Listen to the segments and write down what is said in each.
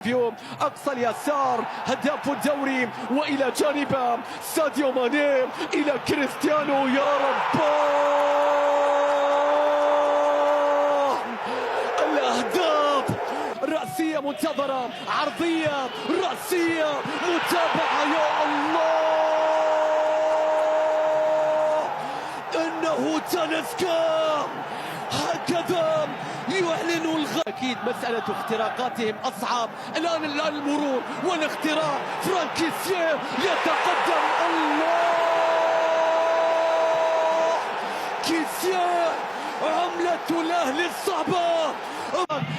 فيو أقصى اليسار هداف الدوري، وإلى جانبه ساديو ماني، إلى كريستيانو. يا رب الأهداف رأسية منتظرة، عرضية رأسية متابعة. يا الله إنه تاليسكا، هكذا يعلن أكيد مسألة اختراقاتهم أصعب. الآن المرور والاختراق، فرانكيسيه يتقدم. الله كيسيه عملة الأهلي الصعبة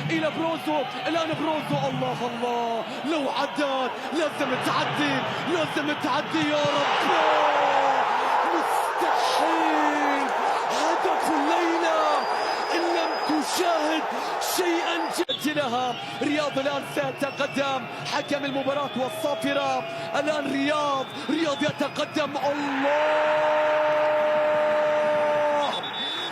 إلى بروزو. الآن بروزو، الله الله لو عدت لازم تعدي، لازم تعدي. يا رب مستحيل هدف الليلة إن لم تشاهد شيئا جدلها. رياض الآن سيتقدم، حكم المباراة والصافرة. الآن رياض يتقدم. الله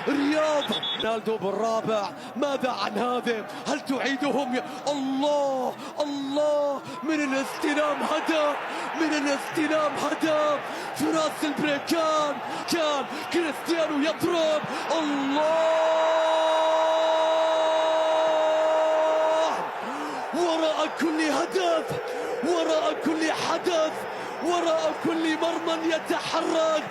رياض رونالدو بالرابع، ماذا عن هذا؟ هل تعيدهم؟ الله الله من الاستلام هدف، من الاستلام هدف في راس البريكان. كان كريستيانو يضرب. الله وراء كل هدف، وراء كل حدث، وراء كل مرمى يتحرك